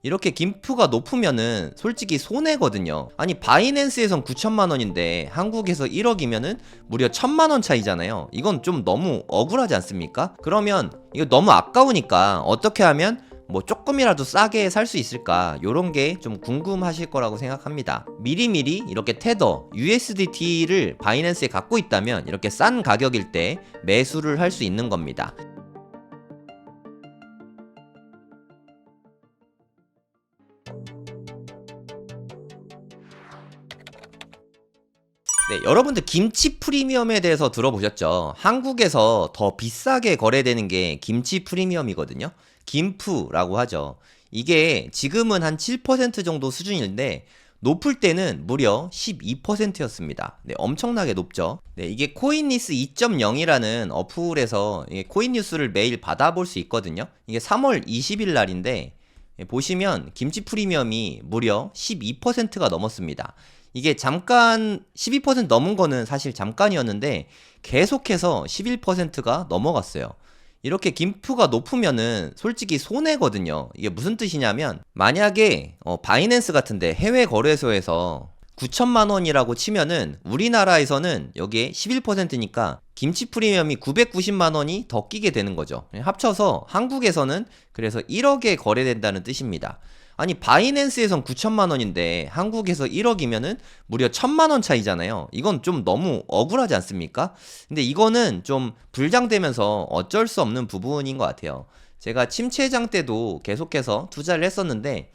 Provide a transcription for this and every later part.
이렇게 김프가 높으면은 솔직히 손해거든요. 아니 바이낸스에선 9천만 원인데 한국에서 1억이면은 무려 1,000만 원 차이잖아요. 이건 좀 너무 억울하지 않습니까? 그러면 이거 너무 아까우니까 어떻게 하면 뭐 조금이라도 싸게 살 수 있을까, 요런 게 좀 궁금하실 거라고 생각합니다. 미리미리 이렇게 테더, USDT를 바이낸스에 갖고 있다면 이렇게 싼 가격일 때 매수를 할 수 있는 겁니다. 네, 여러분들 김치 프리미엄에 대해서 들어보셨죠? 한국에서 더 비싸게 거래되는 게 김치 프리미엄이거든요. 김프라고 하죠. 이게 지금은 한 7% 정도 수준인데 높을 때는 무려 12%였습니다. 네, 엄청나게 높죠. 네, 이게 코인니스 2.0이라는 어플에서 코인 뉴스를 매일 받아볼 수 있거든요. 이게 3월 20일 날인데 보시면 김치 프리미엄이 무려 12%가 넘었습니다. 이게 잠깐 12% 넘은 거는 사실 잠깐이었는데 계속해서 11%가 넘어갔어요. 이렇게 김프가 높으면은 솔직히 손해거든요. 이게 무슨 뜻이냐면 만약에 바이낸스 같은데 해외 거래소에서 9천만 원이라고 치면은 우리나라에서는 여기에 11%니까 김치 프리미엄이 990만 원이 더 끼게 되는 거죠. 합쳐서 한국에서는 그래서 1억에 거래된다는 뜻입니다. 아니 바이낸스에선 9천만 원인데 한국에서 1억이면은 무려 1,000만 원 차이잖아요. 이건 좀 너무 억울하지 않습니까? 근데 이거는 좀 불장되면서 어쩔 수 없는 부분인 것 같아요. 제가 침체장 때도 계속해서 투자를 했었는데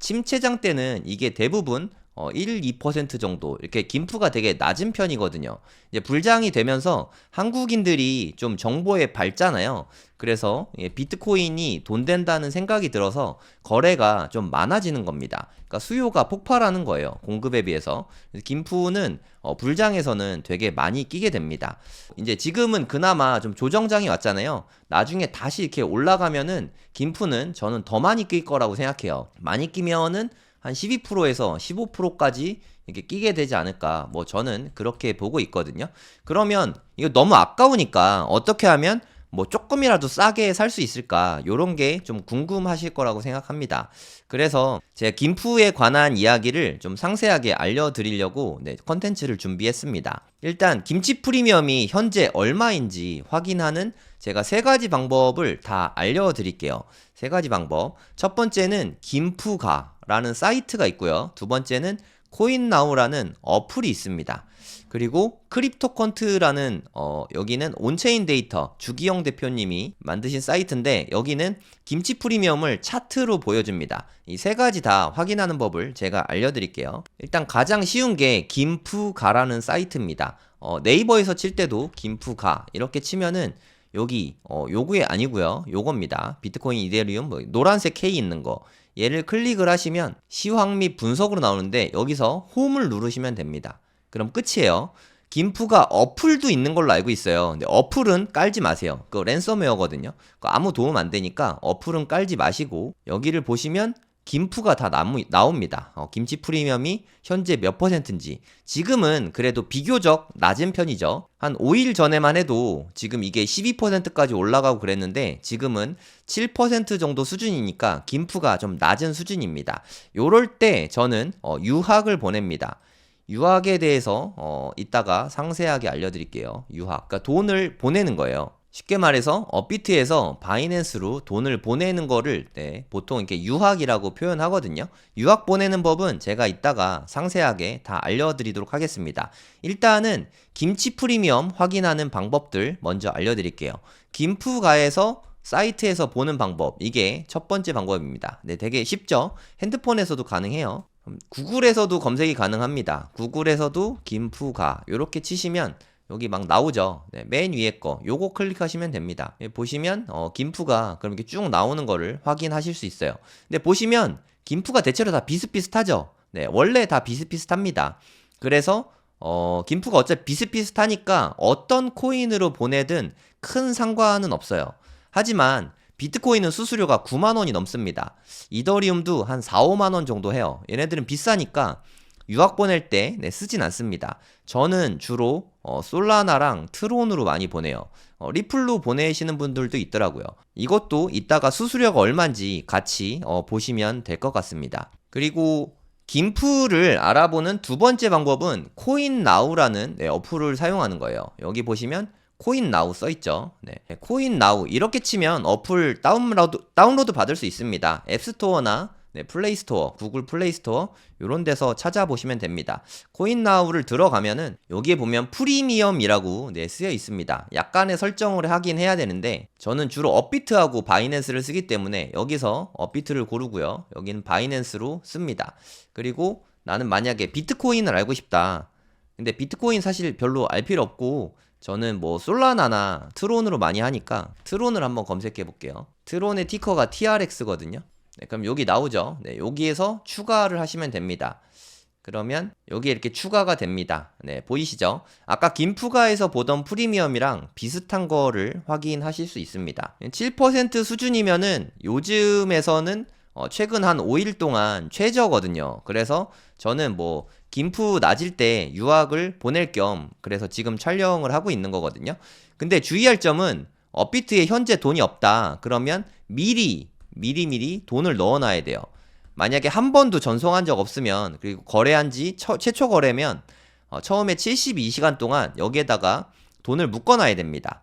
침체장 때는 이게 대부분 1, 2% 정도 이렇게 김프가 되게 낮은 편이거든요. 이제 불장이 되면서 한국인들이 좀 정보에 밝잖아요. 그래서 비트코인이 돈 된다는 생각이 들어서 거래가 좀 많아지는 겁니다. 그러니까 수요가 폭발하는 거예요. 공급에 비해서. 김프는 불장에서는 되게 많이 끼게 됩니다. 이제 지금은 그나마 좀 조정장이 왔잖아요. 나중에 다시 이렇게 올라가면은 김프는 저는 더 많이 낄 거라고 생각해요. 많이 끼면은 한 12%에서 15%까지 이렇게 끼게 되지 않을까. 뭐 저는 그렇게 보고 있거든요. 그러면 이거 너무 아까우니까 어떻게 하면 뭐 조금이라도 싸게 살 수 있을까, 요런 게 좀 궁금하실 거라고 생각합니다. 그래서 제가 김프에 관한 이야기를 좀 상세하게 알려드리려고 컨텐츠를 준비했습니다. 일단 김치 프리미엄이 현재 얼마인지 확인하는 제가 세 가지 방법을 다 알려드릴게요. 세 가지 방법. 첫 번째는 김프가라는 사이트가 있고요. 두 번째는 코인나우라는 어플이 있습니다. 그리고 크립토컨트라는 여기는 온체인 데이터 주기영 대표님이 만드신 사이트인데 여기는 김치 프리미엄을 차트로 보여줍니다. 이 세 가지 다 확인하는 법을 제가 알려드릴게요. 일단 가장 쉬운 게 김프가라는 사이트입니다. 네이버에서 칠 때도 김프가 이렇게 치면은 여기 요구에 아니고요. 요겁니다. 비트코인, 이데리움 뭐 노란색 K 있는 거, 얘를 클릭을 하시면 시황 및 분석으로 나오는데 여기서 홈을 누르시면 됩니다. 그럼 끝이에요. 김프가 어플도 있는 걸로 알고 있어요. 근데 어플은 깔지 마세요. 그거 랜섬웨어거든요. 그거 아무 도움 안 되니까 어플은 깔지 마시고 여기를 보시면 김프가 다 나옵니다. 김치 프리미엄이 현재 몇 %인지. 지금은 그래도 비교적 낮은 편이죠. 한 5일 전에만 해도 지금 이게 12%까지 올라가고 그랬는데 지금은 7% 정도 수준이니까 김프가 좀 낮은 수준입니다. 요럴 때 저는 유학을 보냅니다. 유학에 대해서 이따가 상세하게 알려드릴게요. 유학, 그러니까 돈을 보내는 거예요. 쉽게 말해서 업비트에서 바이낸스로 돈을 보내는 거를 보통 이렇게 유학이라고 표현하거든요. 유학 보내는 법은 제가 이따가 상세하게 다 알려드리도록 하겠습니다. 일단은 김치 프리미엄 확인하는 방법들 먼저 알려드릴게요. 김프가에서 사이트에서 보는 방법, 이게 첫 번째 방법입니다. 네, 되게 쉽죠? 핸드폰에서도 가능해요. 구글에서도 검색이 가능합니다. 구글에서도 김프가 이렇게 치시면 여기 막 나오죠. 네, 맨 위에 거 요거 클릭하시면 됩니다. 보시면 김프가 그럼 이렇게 쭉 나오는 거를 확인하실 수 있어요. 근데 보시면 김프가 대체로 다 비슷비슷하죠. 네, 원래 다 비슷비슷합니다. 그래서 김프가 어차피 비슷비슷하니까 어떤 코인으로 보내든 큰 상관은 없어요. 하지만 비트코인은 수수료가 9만 원이 넘습니다. 이더리움도 한 4, 5만 원 정도 해요. 얘네들은 비싸니까 유학 보낼 때 쓰진 않습니다. 저는 주로 솔라나랑 트론으로 많이 보내요. 리플로 보내시는 분들도 있더라고요. 이것도 이따가 수수료가 얼마인지 같이 보시면 될 것 같습니다. 그리고 김프를 알아보는 두 번째 방법은 코인나우라는 어플을 사용하는 거예요. 여기 보시면 코인나우 써있죠. 네, 코인나우 이렇게 치면 어플 다운로드 받을 수 있습니다. 앱스토어나 플레이스토어, 구글 플레이스토어 이런 데서 찾아보시면 됩니다. 코인나우를 들어가면은 여기에 보면 프리미엄이라고 쓰여 있습니다. 약간의 설정을 하긴 해야 되는데 저는 주로 업비트하고 바이낸스를 쓰기 때문에 여기서 업비트를 고르고요. 여기는 바이낸스로 씁니다. 그리고 나는 만약에 비트코인을 알고 싶다. 근데 비트코인 사실 별로 알 필요 없고 저는 뭐 솔라나나 트론으로 많이 하니까 트론을 한번 검색해 볼게요. 트론의 티커가 TRX거든요. 네, 그럼 여기 나오죠. 네, 여기에서 추가를 하시면 됩니다. 그러면 여기 이렇게 추가가 됩니다. 네, 보이시죠? 아까 김프가에서 보던 프리미엄이랑 비슷한 거를 확인하실 수 있습니다. 7% 수준이면은 요즘에서는 최근 한 5일 동안 최저거든요. 그래서 저는 뭐 김프 낮을 때 유학을 보낼 겸 그래서 지금 촬영을 하고 있는 거거든요. 근데 주의할 점은 업비트에 현재 돈이 없다. 그러면 미리 돈을 넣어놔야 돼요. 만약에 한 번도 전송한 적 없으면 그리고 거래한 지 최초 거래면 처음에 72시간 동안 여기에다가 돈을 묶어놔야 됩니다.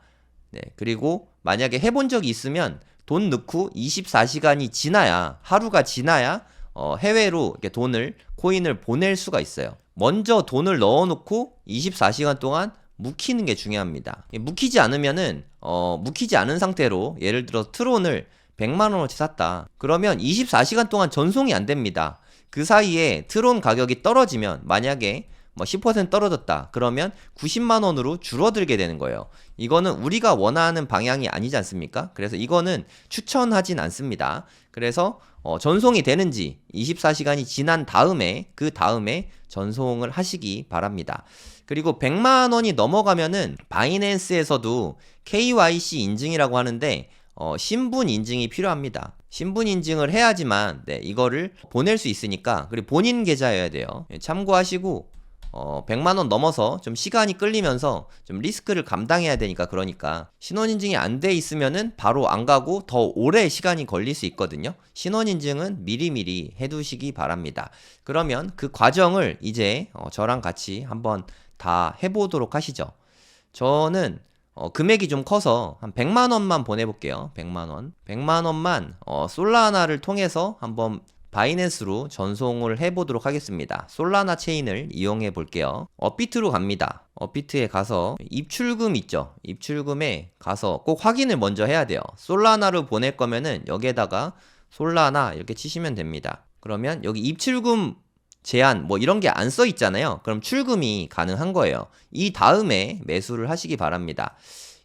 네, 그리고 만약에 해본 적이 있으면 돈 넣고 24시간이 지나야 하루가 지나야 해외로 이렇게 코인을 보낼 수가 있어요. 먼저 돈을 넣어놓고 24시간 동안 묵히는 게 중요합니다. 묵히지 않은 상태로 예를 들어 트론을 100만원어치 샀다. 그러면 24시간 동안 전송이 안 됩니다. 그 사이에 트론 가격이 떨어지면 만약에 10% 떨어졌다. 그러면 90만원으로 줄어들게 되는 거예요. 이거는 우리가 원하는 방향이 아니지 않습니까? 그래서 이거는 추천하진 않습니다. 그래서 전송이 되는지 24시간이 지난 다음에 그 다음에 전송을 하시기 바랍니다. 그리고 100만원이 넘어가면은 바이낸스에서도 KYC 인증이라고 하는데 신분 인증이 필요합니다. 신분 인증을 해야지만 이거를 보낼 수 있으니까 그리고 본인 계좌여야 돼요. 참고하시고 100만원 넘어서 좀 시간이 끌리면서 좀 리스크를 감당해야 되니까 그러니까 신원인증이 안 돼 있으면은 바로 안 가고 더 오래 시간이 걸릴 수 있거든요. 신원인증은 미리미리 해두시기 바랍니다. 그러면 그 과정을 이제 저랑 같이 한번 다 해보도록 하시죠. 저는 금액이 좀 커서 한 100만원만 보내볼게요. 100만원 솔라나를 통해서 한번 바이낸스로 전송을 해보도록 하겠습니다. 솔라나 체인을 이용해 볼게요. 업비트로 갑니다. 업비트에 가서 입출금 있죠. 입출금에 가서 꼭 확인을 먼저 해야 돼요. 솔라나로 보낼 거면은 여기에다가 솔라나 이렇게 치시면 됩니다. 그러면 여기 입출금 제한 이런 게 안 써 있잖아요. 그럼 출금이 가능한 거예요. 이 다음에 매수를 하시기 바랍니다.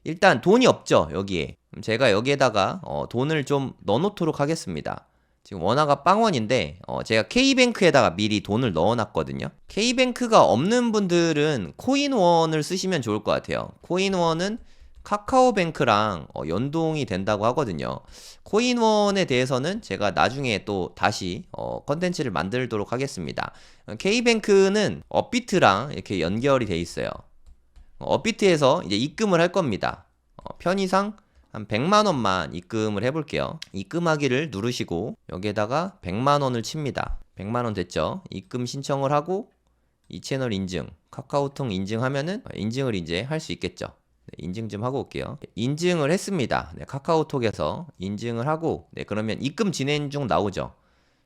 일단 돈이 없죠. 여기에. 제가 여기에다가 돈을 좀 넣어놓도록 하겠습니다. 지금 원화가 빵원인데 제가 K뱅크에다가 미리 돈을 넣어놨거든요. K뱅크가 없는 분들은 코인원을 쓰시면 좋을 것 같아요. 코인원은 카카오뱅크랑 연동이 된다고 하거든요. 코인원에 대해서는 제가 나중에 또 다시 컨텐츠를 만들도록 하겠습니다. K뱅크는 업비트랑 이렇게 연결이 돼 있어요. 업비트에서 이제 입금을 할 겁니다. 편의상 한 100만원만 입금을 해볼게요. 입금하기를 누르시고 여기에다가 100만원을 칩니다. 100만원 됐죠? 입금 신청을 하고 이 채널 인증, 카카오톡 인증하면은 인증을 이제 할 수 있겠죠. 인증 좀 하고 올게요. 인증을 했습니다. 카카오톡에서 인증을 하고 그러면 입금 진행 중 나오죠.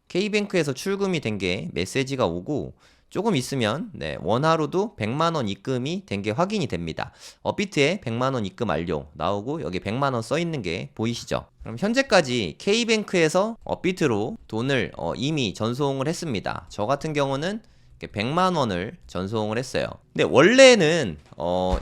K뱅크에서 출금이 된 게 메시지가 오고 조금 있으면 원화로도 100만원 입금이 된 게 확인이 됩니다. 업비트에 100만원 입금 완료 나오고 여기 100만원 써있는 게 보이시죠? 그럼 현재까지 K뱅크에서 업비트로 돈을 이미 전송을 했습니다. 저 같은 경우는 100만원을 전송을 했어요. 근데 원래는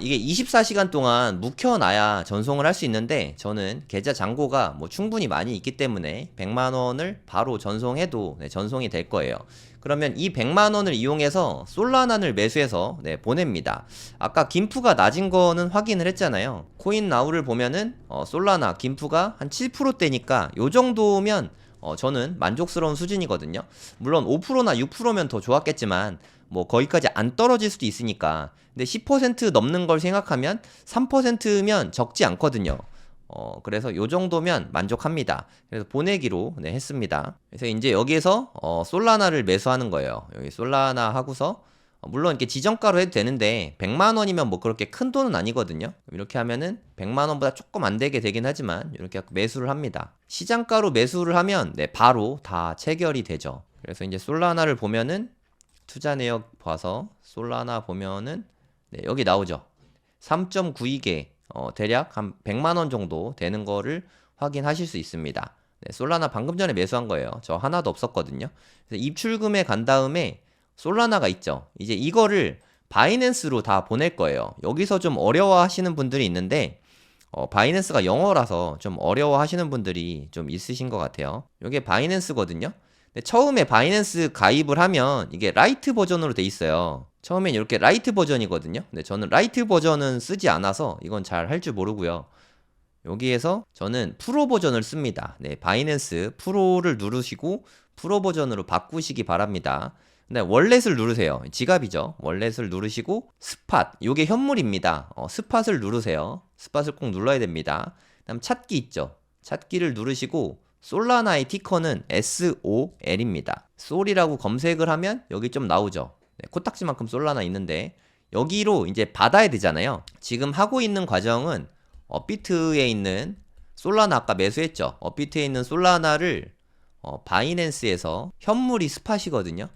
이게 24시간 동안 묵혀놔야 전송을 할 수 있는데 저는 계좌 잔고가 충분히 많이 있기 때문에 100만원을 바로 전송해도 전송이 될 거예요. 그러면 이 100만원을 이용해서 솔라나를 매수해서 보냅니다. 아까 김프가 낮은 거는 확인을 했잖아요. 코인나우를 보면은 솔라나 김프가 한 7%대니까 요 정도면 저는 만족스러운 수준이거든요. 물론 5%나 6%면 더 좋았겠지만 뭐 거기까지 안 떨어질 수도 있으니까. 근데 10% 넘는 걸 생각하면 3%면 적지 않거든요. 그래서 요 정도면 만족합니다. 그래서 보내기로 네, 했습니다. 그래서 이제 여기에서 솔라나를 매수하는 거예요. 여기 솔라나 하고서 물론 이렇게 지정가로 해도 되는데 100만 원이면 뭐 그렇게 큰 돈은 아니거든요. 이렇게 하면은 100만 원보다 조금 안 되게 되긴 하지만 이렇게 매수를 합니다. 시장가로 매수를 하면 네, 바로 다 체결이 되죠. 그래서 이제 솔라나를 보면은 투자 내역 봐서 솔라나 보면은 네, 여기 나오죠. 3.92개 대략 한 100만 원 정도 되는 거를 확인하실 수 있습니다. 네, 솔라나 방금 전에 매수한 거예요. 저 하나도 없었거든요. 그래서 입출금에 간 다음에 솔라나가 있죠. 이제 이거를 바이낸스로 다 보낼 거예요. 여기서 좀 어려워 하시는 분들이 있는데 바이낸스가 영어라서 좀 어려워 하시는 분들이 좀 있으신 것 같아요. 이게 바이낸스거든요. 근데 처음에 바이낸스 가입을 하면 이게 라이트 버전으로 돼 있어요. 처음엔 이렇게 라이트 버전이거든요. 근데 저는 라이트 버전은 쓰지 않아서 이건 잘 할 줄 모르고요. 여기에서 저는 프로 버전을 씁니다. 네, 바이낸스 프로를 누르시고 프로 버전으로 바꾸시기 바랍니다. 네, 월렛을 누르세요. 지갑이죠. 월렛을 누르시고 스팟, 요게 현물입니다. 스팟을 누르세요. 스팟을 꼭 눌러야 됩니다. 그다음 찾기 있죠. 찾기를 누르시고 솔라나의 티커는 SOL입니다. 솔이라고 검색을 하면 여기 좀 나오죠. 네, 코딱지만큼 솔라나 있는데 여기로 이제 받아야 되잖아요. 지금 하고 있는 과정은 업비트에 있는 솔라나 아까 매수했죠. 업비트에 있는 솔라나를 바이낸스에서 현물이 스팟이거든요.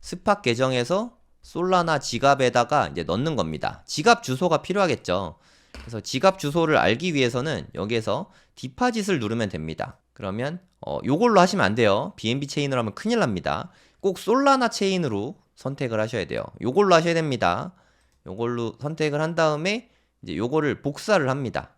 스팟 계정에서 솔라나 지갑에다가 이제 넣는 겁니다. 지갑 주소가 필요하겠죠. 그래서 지갑 주소를 알기 위해서는 여기에서 디파짓을 누르면 됩니다. 그러면 요걸로 하시면 안 돼요. BNB 체인으로 하면 큰일 납니다. 꼭 솔라나 체인으로 선택을 하셔야 돼요. 요걸로 하셔야 됩니다. 요걸로 선택을 한 다음에 이제 요거를 복사를 합니다.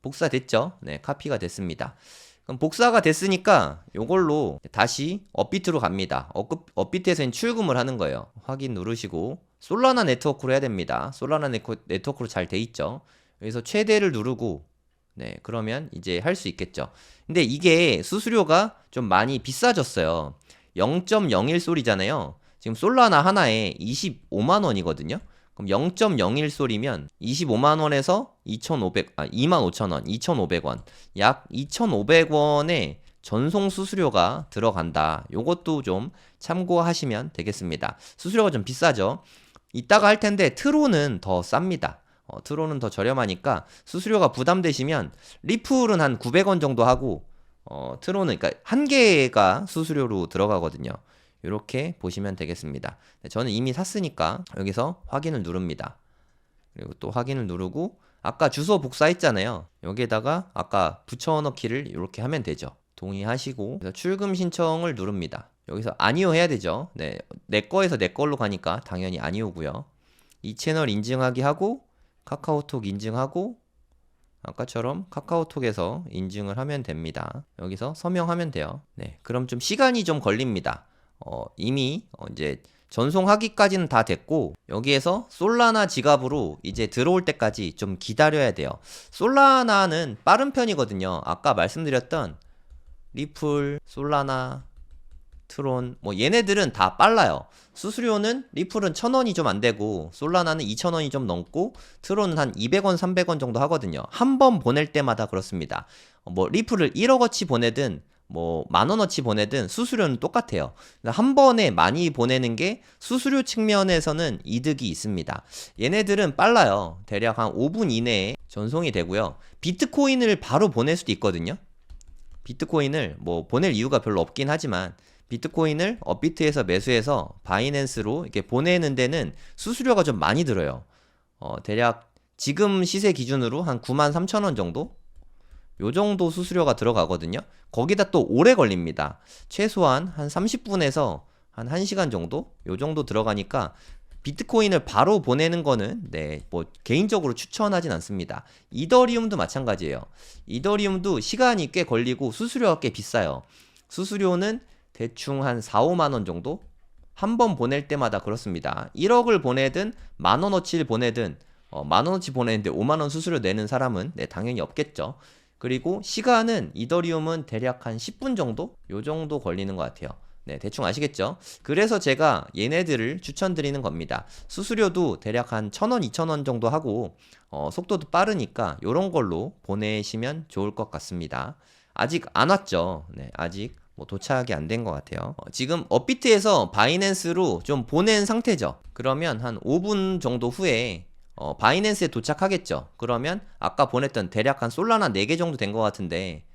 복사됐죠? 네, 카피가 됐습니다. 그럼 복사가 됐으니까 요걸로 다시 업비트로 갑니다. 업비트에서는 출금을 하는 거예요. 확인 누르시고 솔라나 네트워크로 해야 됩니다. 솔라나 네트워크로 잘 돼 있죠. 여기서 최대를 누르고 네, 그러면 이제 할 수 있겠죠. 근데 이게 수수료가 좀 많이 비싸졌어요. 0.01 솔이잖아요. 지금 솔라나 하나에 25만 원이거든요. 그럼 0.01 솔이면 25만 원에서 25,000원, 2,500원. 약 2,500원의 전송 수수료가 들어간다. 요것도 좀 참고하시면 되겠습니다. 수수료가 좀 비싸죠. 이따가 할 텐데 트론은 더 쌉니다. 트론은 더 저렴하니까 수수료가 부담되시면 리플은 한 900원 정도 하고 트론은 그러니까 한 개가 수수료로 들어가거든요. 이렇게 보시면 되겠습니다. 저는 이미 샀으니까 여기서 확인을 누릅니다. 그리고 또 확인을 누르고 아까 주소 복사했잖아요. 여기에다가 아까 붙여넣기를 이렇게 하면 되죠. 동의하시고 그래서 출금 신청을 누릅니다. 여기서 아니오 해야 되죠. 네, 내 거에서 내 걸로 가니까 당연히 아니오고요. 이 채널 인증하기 하고 카카오톡 인증하고 아까처럼 카카오톡에서 인증을 하면 됩니다. 여기서 서명하면 돼요. 네, 그럼 좀 시간이 좀 걸립니다. 이미 이제 전송하기까지는 다 됐고 여기에서 솔라나 지갑으로 이제 들어올 때까지 좀 기다려야 돼요. 솔라나는 빠른 편이거든요. 아까 말씀드렸던 리플, 솔라나, 트론 뭐 얘네들은 다 빨라요. 수수료는 리플은 1,000원이 좀 안 되고 솔라나는 2,000원이 좀 넘고 트론은 한 200원, 300원 정도 하거든요. 한 번 보낼 때마다 그렇습니다. 뭐 리플을 1억어치 보내든 뭐 만원어치 보내든 수수료는 똑같아요. 한 번에 많이 보내는 게 수수료 측면에서는 이득이 있습니다. 얘네들은 빨라요. 대략 한 5분 이내에 전송이 되고요. 비트코인을 바로 보낼 수도 있거든요. 비트코인을 뭐 보낼 이유가 별로 없긴 하지만 비트코인을 업비트에서 매수해서 바이낸스로 이렇게 보내는 데는 수수료가 좀 많이 들어요. 대략 지금 시세 기준으로 한 93,000원 정도? 요 정도 수수료가 들어가거든요. 거기다 또 오래 걸립니다. 최소한 한 30분에서 한 1시간 정도? 요 정도 들어가니까 비트코인을 바로 보내는 거는 네, 뭐 개인적으로 추천하진 않습니다. 이더리움도 마찬가지예요. 이더리움도 시간이 꽤 걸리고 수수료가 꽤 비싸요. 수수료는 대충 한 4, 5만 원 정도? 한 번 보낼 때마다 그렇습니다. 1억을 보내든 만원어치를 보내든 만원어치 보내는데 5만원 수수료 내는 사람은 네, 당연히 없겠죠. 그리고 시간은 이더리움은 대략 한 10분 정도? 요 정도 걸리는 것 같아요. 네, 대충 아시겠죠? 그래서 제가 얘네들을 추천드리는 겁니다. 수수료도 대략 한 1,000원, 2,000원 정도 하고 속도도 빠르니까 요런 걸로 보내시면 좋을 것 같습니다. 아직 안 왔죠? 네, 아직 뭐 도착이 안 된 것 같아요. 지금 업비트에서 바이낸스로 좀 보낸 상태죠. 그러면 한 5분 정도 후에 바이낸스에 도착하겠죠. 그러면 아까 보냈던 대략 한 솔라나 4개 정도 된 것 같은데,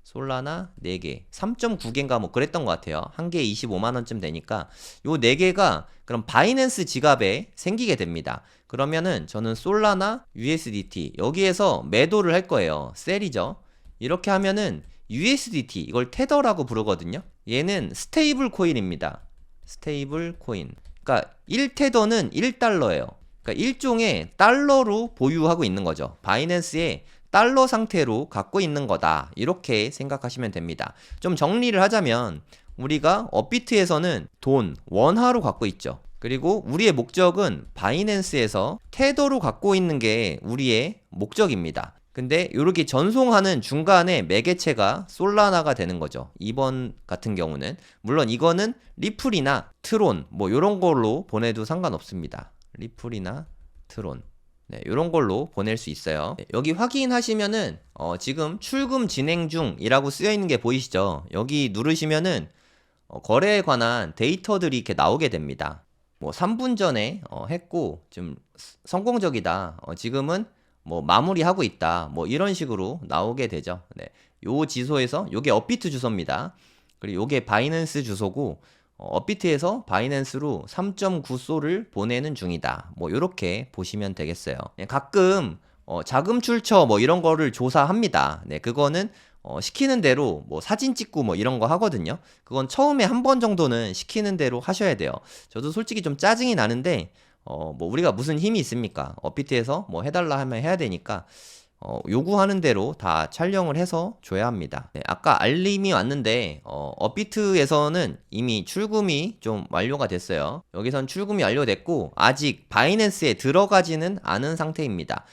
솔라나 4개, 3.9개인가 뭐 그랬던 것 같아요. 한 개에 25만원쯤 되니까 요 4개가 그럼 바이낸스 지갑에 생기게 됩니다. 그러면은 저는 솔라나 USDT 여기에서 매도를 할 거예요. 셀이죠. 이렇게 하면은 USDT 이걸 테더라고 부르거든요. 얘는 스테이블 코인입니다. 스테이블 코인. 그러니까 1테더는 1달러예요. 그러니까 일종의 달러로 보유하고 있는 거죠. 바이낸스에 달러 상태로 갖고 있는 거다. 이렇게 생각하시면 됩니다. 좀 정리를 하자면 우리가 업비트에서는 돈, 원화로 갖고 있죠. 그리고 우리의 목적은 바이낸스에서 테더로 갖고 있는 게 우리의 목적입니다. 근데 이렇게 전송하는 중간에 매개체가 솔라나가 되는 거죠. 이번 같은 경우는 물론 이거는 리플이나 트론 뭐 이런 걸로 보내도 상관없습니다. 리플이나 트론 네, 이런 걸로 보낼 수 있어요. 네, 여기 확인하시면은 지금 출금 진행 중이라고 쓰여 있는 게 보이시죠? 여기 누르시면은 거래에 관한 데이터들이 이렇게 나오게 됩니다. 뭐 3분 전에 했고 좀 성공적이다. 지금은 뭐 마무리하고 있다. 뭐 이런 식으로 나오게 되죠. 네. 요 지소에서 요게 업비트 주소입니다. 그리고 요게 바이낸스 주소고 업비트에서 바이낸스로 3.9소를 보내는 중이다. 뭐 이렇게 보시면 되겠어요. 네, 가끔 자금 출처 뭐 이런 거를 조사합니다. 네, 그거는 시키는 대로 뭐 사진 찍고 뭐 이런 거 하거든요. 그건 처음에 한 번 정도는 시키는 대로 하셔야 돼요. 저도 솔직히 좀 짜증이 나는데 뭐 우리가 무슨 힘이 있습니까? 업비트에서 뭐 해달라 하면 해야 되니까 요구하는 대로 다 촬영을 해서 줘야 합니다. 네, 아까 알림이 왔는데 업비트에서는 이미 출금이 좀 완료가 됐어요. 여기선 출금이 완료됐고 아직 바이낸스에 들어가지는 않은 상태입니다.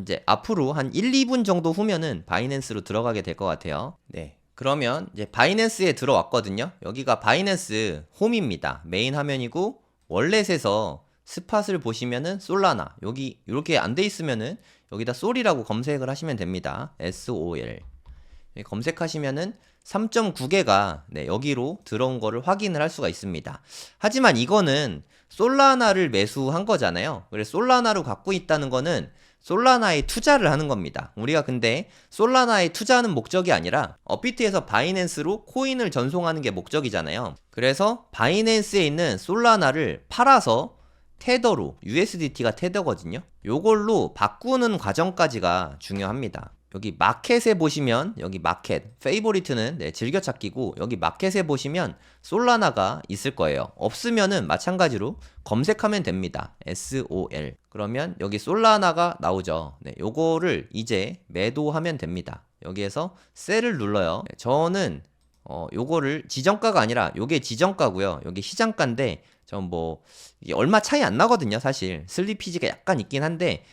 이제 앞으로 한 1, 2분 정도 후면은 바이낸스로 들어가게 될 것 같아요. 네. 그러면 이제 바이낸스에 들어왔거든요. 여기가 바이낸스 홈입니다. 메인 화면이고 월렛에서 스팟을 보시면은 솔라나 여기 이렇게 안 돼 있으면은 여기다 솔이라고 검색을 하시면 됩니다. SOL 검색하시면은 3.9개가 네, 여기로 들어온 거를 확인을 할 수가 있습니다. 하지만 이거는 솔라나를 매수한 거잖아요. 그래서 솔라나로 갖고 있다는 거는 솔라나에 투자를 하는 겁니다. 우리가 근데 솔라나에 투자하는 목적이 아니라 업비트에서 바이낸스로 코인을 전송하는 게 목적이잖아요. 그래서 바이낸스에 있는 솔라나를 팔아서 테더로 USDT가 테더거든요. 요걸로 바꾸는 과정까지가 중요합니다. 여기 마켓에 보시면 여기 마켓 페이보리트는 네, 즐겨찾기고 여기 마켓에 보시면 솔라나가 있을 거예요. 없으면은 마찬가지로 검색하면 됩니다. SOL 그러면 여기 솔라나가 나오죠. 네, 요거를 이제 매도하면 됩니다. 여기에서 셀을 눌러요. 네, 저는 요거를 지정가가 아니라 요게 지정가고요. 여기 시장가인데 전 뭐 얼마 차이 안 나거든요. 사실 슬리피지가 약간 있긴 한데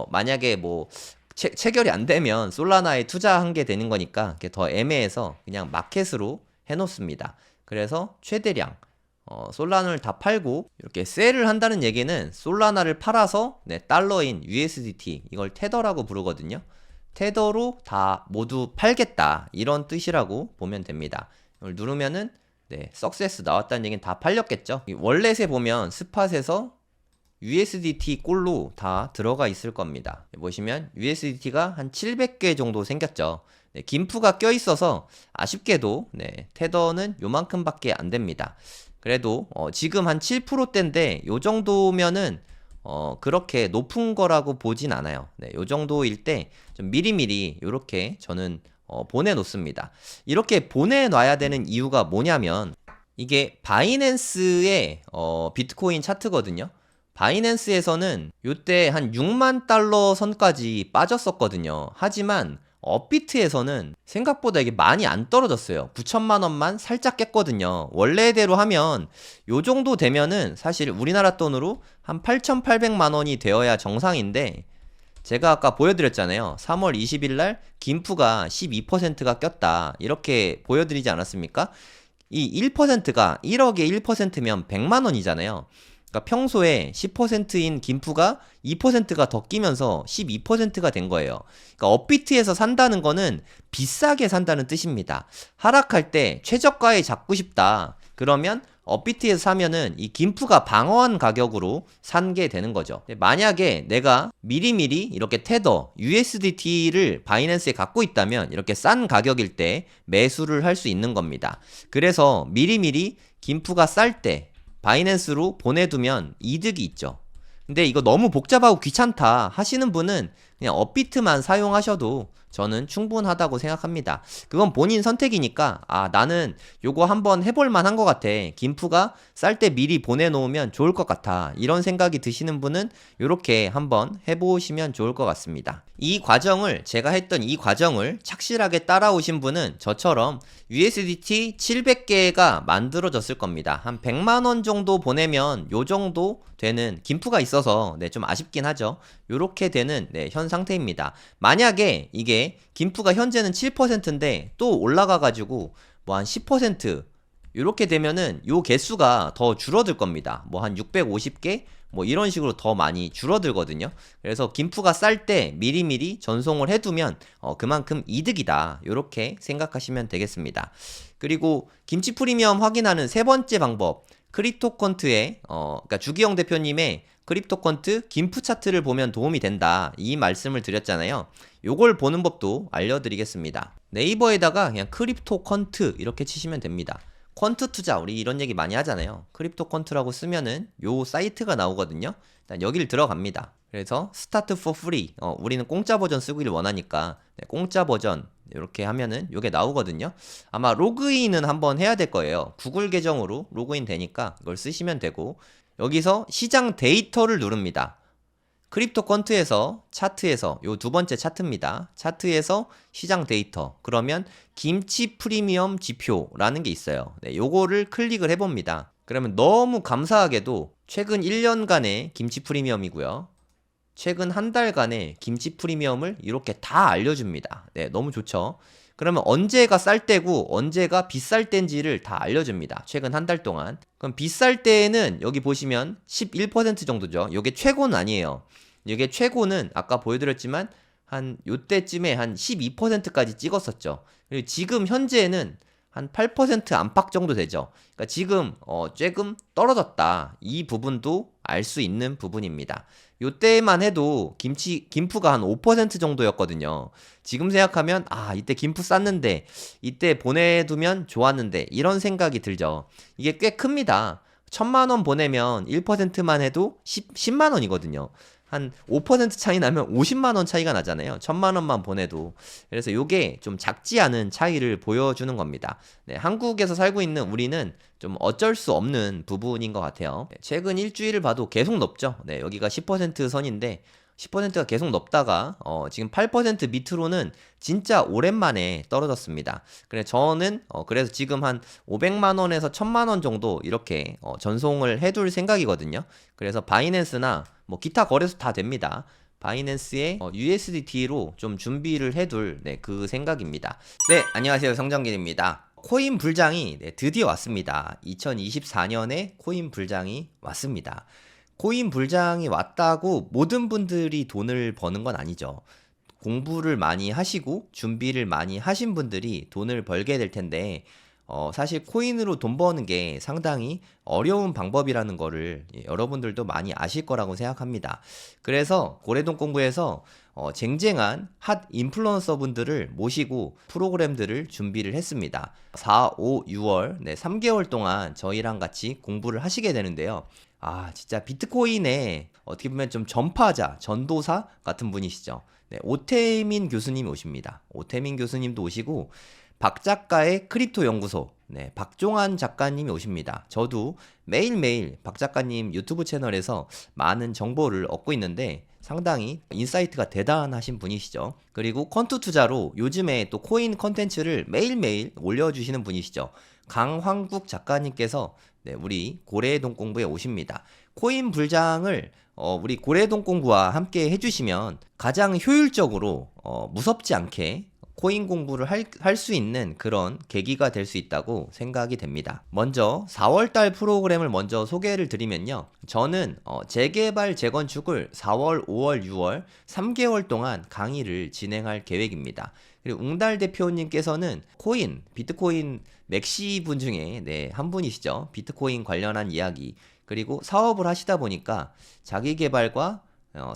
만약에 뭐 체결이 안 되면 솔라나에 투자한 게 되는 거니까 더 애매해서 그냥 마켓으로 해놓습니다. 그래서 최대량 솔라나를 다 팔고 이렇게 셀을 한다는 얘기는 솔라나를 팔아서 네, 달러인 USDT 이걸 테더라고 부르거든요. 테더로 다 모두 팔겠다 이런 뜻이라고 보면 됩니다. 이걸 누르면은 네, 석세스 나왔다는 얘기는 다 팔렸겠죠. 월렛에 보면 스팟에서 USDT 꼴로 다 들어가 있을 겁니다. 보시면 USDT가 한 700개 정도 생겼죠. 네, 김프가 껴있어서 아쉽게도 네, 테더는 요만큼밖에 안 됩니다. 그래도 지금 한 7%대인데 요 정도면은 그렇게 높은 거라고 보진 않아요. 네, 요 정도일 때 좀 미리미리 요렇게 저는 보내놓습니다. 이렇게 보내놔야 되는 이유가 뭐냐면 이게 바이낸스의 비트코인 차트거든요. 바이낸스에서는 요때 한 6만 달러 선까지 빠졌었거든요. 하지만 업비트에서는 생각보다 이게 많이 안 떨어졌어요. 9천만 원만 살짝 깼거든요. 원래대로 하면 요 정도 되면은 사실 우리나라 돈으로 한 8,800만 원이 되어야 정상인데 제가 아까 보여드렸잖아요. 3월 20일 날 김프가 12%가 꼈다. 이렇게 보여드리지 않았습니까? 이 1%가 1억에 1%면 100만 원이잖아요. 그러니까 평소에 10%인 김프가 2%가 더 끼면서 12%가 된 거예요. 그러니까 업비트에서 산다는 거는 비싸게 산다는 뜻입니다. 하락할 때 최저가에 잡고 싶다. 그러면 업비트에서 사면은 이 김프가 방어한 가격으로 산 게 되는 거죠. 만약에 내가 미리미리 이렇게 테더, USDT를 바이낸스에 갖고 있다면 이렇게 싼 가격일 때 매수를 할 수 있는 겁니다. 그래서 미리미리 김프가 쌀 때 바이낸스로 보내두면 이득이 있죠. 근데 이거 너무 복잡하고 귀찮다 하시는 분은 그냥 업비트만 사용하셔도 저는 충분하다고 생각합니다. 그건 본인 선택이니까 나는 요거 한번 해볼 만한 것 같아. 김프가 쌀 때 미리 보내놓으면 좋을 것 같아. 이런 생각이 드시는 분은 요렇게 한번 해보시면 좋을 것 같습니다. 제가 했던 이 과정을 착실하게 따라오신 분은 저처럼 USDT 700개가 만들어졌을 겁니다. 한 100만원 정도 보내면 요 정도 되는 김프가 있어서 좀 아쉽긴 하죠. 요렇게 되는 현 상태입니다. 만약에 이게 김프가 현재는 7%인데 또 올라가가지고 뭐 한 10% 요렇게 되면은 요 개수가 더 줄어들 겁니다. 뭐 한 650개 뭐 이런 식으로 더 많이 줄어들거든요. 그래서 김프가 쌀 때 미리미리 전송을 해두면 그만큼 이득이다. 요렇게 생각하시면 되겠습니다. 그리고 김치 프리미엄 확인하는 세 번째 방법, 크립토컨트의 그러니까 주기영 대표님의 크립토컨트 김프 차트를 보면 도움이 된다. 이 말씀을 드렸잖아요. 요걸 보는 법도 알려드리겠습니다. 네이버에다가 그냥 크립토컨트 이렇게 치시면 됩니다. 퀀트 투자, 우리 이런 얘기 많이 하잖아요. 크립토 퀀트라고 쓰면은 요 사이트가 나오거든요. 일단 여기를 들어갑니다. 그래서 스타트 포 프리, 우리는 공짜 버전 쓰기를 원하니까 공짜 버전 이렇게 하면은 요게 나오거든요. 아마 로그인은 한번 해야 될 거예요. 구글 계정으로 로그인 되니까 이걸 쓰시면 되고, 여기서 시장 데이터를 누릅니다. 크립토 퀀트에서 차트에서 요 두 번째 차트입니다. 차트에서 시장 데이터, 그러면 김치 프리미엄 지표라는 게 있어요. 요거를 클릭을 해봅니다. 그러면 너무 감사하게도 최근 1년간의 김치 프리미엄이고요, 최근 한 달간의 김치 프리미엄을 이렇게 다 알려줍니다. 너무 좋죠. 그러면 언제가 쌀 때고 언제가 비쌀 때인지를 다 알려줍니다. 최근 한 달 동안. 그럼 비쌀 때에는 여기 보시면 11% 정도죠. 이게 최고는 아니에요. 이게 최고는 아까 보여드렸지만 한 요때쯤에 한 12%까지 찍었었죠. 그리고 지금 현재는 한 8% 안팎 정도 되죠. 그러니까 지금 조금 떨어졌다. 이 부분도 알 수 있는 부분입니다. 요때만 해도 김프가 한 5% 정도였거든요. 지금 생각하면 이때 김프 쌌는데 이때 보내두면 좋았는데 이런 생각이 들죠. 이게 꽤 큽니다. 1000만원 보내면 1%만 해도 10만 원이거든요. 한 5% 차이 나면 50만원 차이가 나잖아요. 1000만원만 보내도. 그래서 요게 좀 작지 않은 차이를 보여주는 겁니다. 한국에서 살고 있는 우리는 좀 어쩔 수 없는 부분인 것 같아요. 최근 일주일을 봐도 계속 높죠. 여기가 10% 선인데 10%가 계속 높다가 지금 8% 밑으로는 진짜 오랜만에 떨어졌습니다. 그래서 지금 한 500만원에서 1000만원 정도 이렇게 전송을 해둘 생각이거든요. 그래서 바이낸스나 뭐 기타 거래소 다 됩니다. 바이낸스에 USDT로 좀 준비를 해둘 그 생각입니다. 안녕하세요, 성정길입니다. 코인 불장이 드디어 왔습니다. 2024년에 코인 불장이 왔습니다. 코인 불장이 왔다고 모든 분들이 돈을 버는 건 아니죠. 공부를 많이 하시고 준비를 많이 하신 분들이 돈을 벌게 될 텐데, 사실 코인으로 돈 버는 게 상당히 어려운 방법이라는 거를 여러분들도 많이 아실 거라고 생각합니다. 그래서 고래동 공부에서 쟁쟁한 핫 인플루언서 분들을 모시고 프로그램들을 준비를 했습니다. 4, 5, 6월 3개월 동안 저희랑 같이 공부를 하시게 되는데요. 진짜 비트코인의 어떻게 보면 좀 전파자, 전도사 같은 분이시죠. 오태민 교수님이 오십니다. 오태민 교수님도 오시고, 박 작가의 크립토 연구소, 박종환 작가님이 오십니다. 저도 매일매일 박 작가님 유튜브 채널에서 많은 정보를 얻고 있는데 상당히 인사이트가 대단하신 분이시죠. 그리고 퀀트 투자로 요즘에 또 코인 컨텐츠를 매일매일 올려주시는 분이시죠. 강황국 작가님께서 네, 우리 고래동 공부에 오십니다. 코인 불장을 우리 고래동 공부와 함께 해주시면 가장 효율적으로 무섭지 않게 코인 공부를 할 수 있는 그런 계기가 될 수 있다고 생각이 됩니다. 먼저 4월달 프로그램을 먼저 소개를 드리면요. 저는 재개발 재건축을 4월, 5월, 6월 3개월 동안 강의를 진행할 계획입니다. 그리고 웅달 대표님께서는 비트코인 맥시 분 중에 네, 한 분이시죠. 비트코인 관련한 이야기 그리고 사업을 하시다 보니까 자기 개발과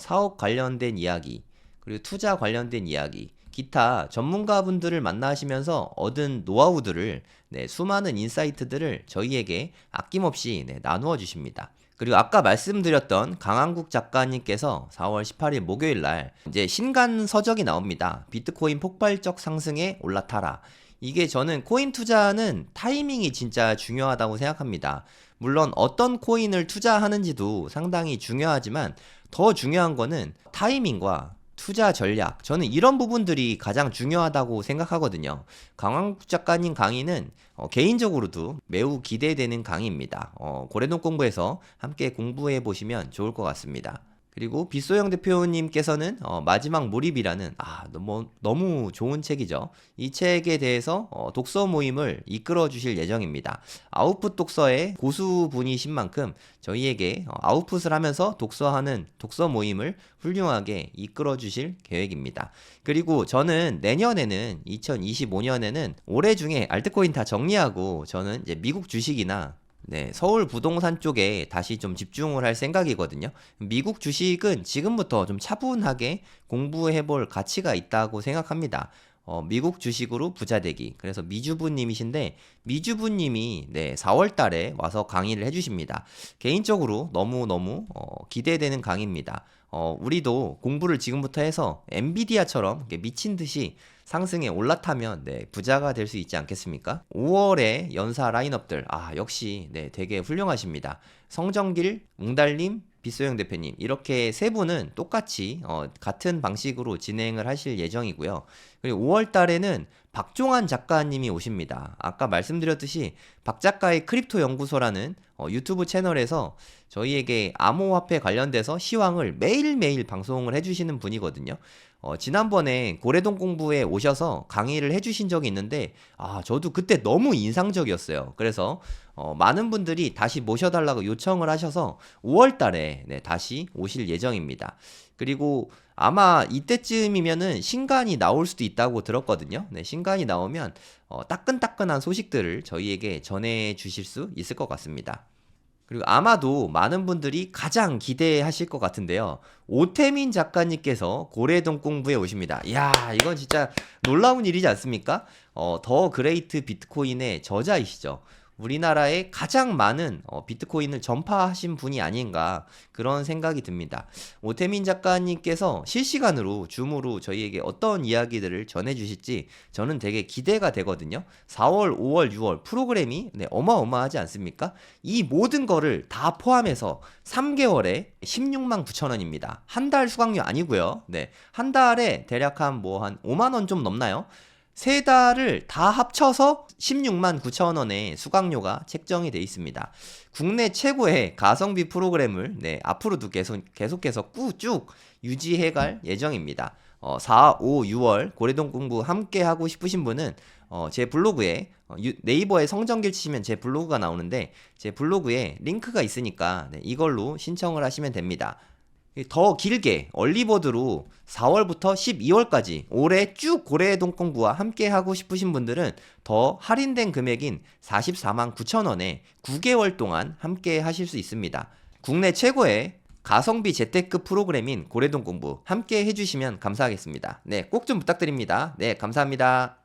사업 관련된 이야기 그리고 투자 관련된 이야기 기타 전문가분들을 만나시면서 얻은 노하우들을 네, 수많은 인사이트들을 저희에게 아낌없이 네, 나누어 주십니다. 그리고 아까 말씀드렸던 강한국 작가님께서 4월 18일 목요일 날 이제 신간 서적이 나옵니다. 비트코인 폭발적 상승에 올라타라. 이게 저는 코인 투자는 타이밍이 진짜 중요하다고 생각합니다. 물론 어떤 코인을 투자하는지도 상당히 중요하지만 더 중요한 거는 타이밍과 투자 전략. 저는 이런 부분들이 가장 중요하다고 생각하거든요. 강황국 작가님 강의는 개인적으로도 매우 기대되는 강의입니다. 고래동 공부에서 함께 공부해 보시면 좋을 것 같습니다. 그리고 빗소영 대표님께서는 마지막 몰입이라는 너무 좋은 책이죠. 이 책에 대해서 독서 모임을 이끌어 주실 예정입니다. 아웃풋 독서의 고수분이신 만큼 저희에게 아웃풋을 하면서 독서하는 독서 모임을 훌륭하게 이끌어 주실 계획입니다. 그리고 저는 내년에는 2025년에는 올해 중에 알트코인 다 정리하고 저는 이제 미국 주식이나 네, 서울 부동산 쪽에 다시 좀 집중을 할 생각이거든요. 미국 주식은 지금부터 좀 차분하게 공부해 볼 가치가 있다고 생각합니다. 미국 주식으로 부자 되기. 그래서 미주부님이신데, 미주부님이 네, 4월 달에 와서 강의를 해주십니다. 개인적으로 너무너무 기대되는 강의입니다. 우리도 공부를 지금부터 해서 엔비디아처럼 미친 듯이 상승에 올라타면 네, 부자가 될 수 있지 않겠습니까? 5월에 연사 라인업들 역시 네, 되게 훌륭하십니다. 성정길, 웅달님, 빗소영 대표님 이렇게 세 분은 똑같이 같은 방식으로 진행을 하실 예정이고요. 그리고 5월 달에는 박종환 작가님이 오십니다. 아까 말씀드렸듯이 박 작가의 크립토 연구소라는 유튜브 채널에서 저희에게 암호화폐 관련돼서 시황을 매일매일 방송을 해주시는 분이거든요. 지난번에 고래동 공부에 오셔서 강의를 해주신 적이 있는데 저도 그때 너무 인상적이었어요. 그래서 많은 분들이 다시 모셔달라고 요청을 하셔서 5월 달에 네, 다시 오실 예정입니다. 그리고 아마 이때쯤이면은 신간이 나올 수도 있다고 들었거든요. 네, 신간이 나오면 따끈따끈한 소식들을 저희에게 전해 주실 수 있을 것 같습니다. 그리고 아마도 많은 분들이 가장 기대하실 것 같은데요. 오태민 작가님께서 고래동 공부에 오십니다. 이야, 이건 진짜 놀라운 일이지 않습니까? 더 그레이트 비트코인의 저자이시죠. 우리나라에 가장 많은 비트코인을 전파하신 분이 아닌가 그런 생각이 듭니다. 오태민 작가님께서 실시간으로 줌으로 저희에게 어떤 이야기들을 전해주실지 저는 되게 기대가 되거든요. 4월, 5월, 6월 프로그램이 네, 어마어마하지 않습니까? 이 모든 거를 다 포함해서 3개월에 16만 9천 원입니다. 한 달 수강료 아니고요. 네, 한 달에 대략 한 5만 원 좀 넘나요? 세 달을 다 합쳐서 16만 9천 원의 수강료가 책정이 되어 있습니다. 국내 최고의 가성비 프로그램을 네, 앞으로도 계속해서 쭉 유지해 갈 예정입니다. 4, 5, 6월 고래동 공부 함께 하고 싶으신 분은 제 블로그에 네이버에 성정길 치시면 제 블로그가 나오는데 제 블로그에 링크가 있으니까 네, 이걸로 신청을 하시면 됩니다. 더 길게 얼리버드로 4월부터 12월까지 올해 쭉 고래동 공부와 함께 하고 싶으신 분들은 더 할인된 금액인 44만 9천 원에 9개월 동안 함께 하실 수 있습니다. 국내 최고의 가성비 재테크 프로그램인 고래동 공부 함께 해주시면 감사하겠습니다. 네, 꼭 좀 부탁드립니다. 네, 감사합니다.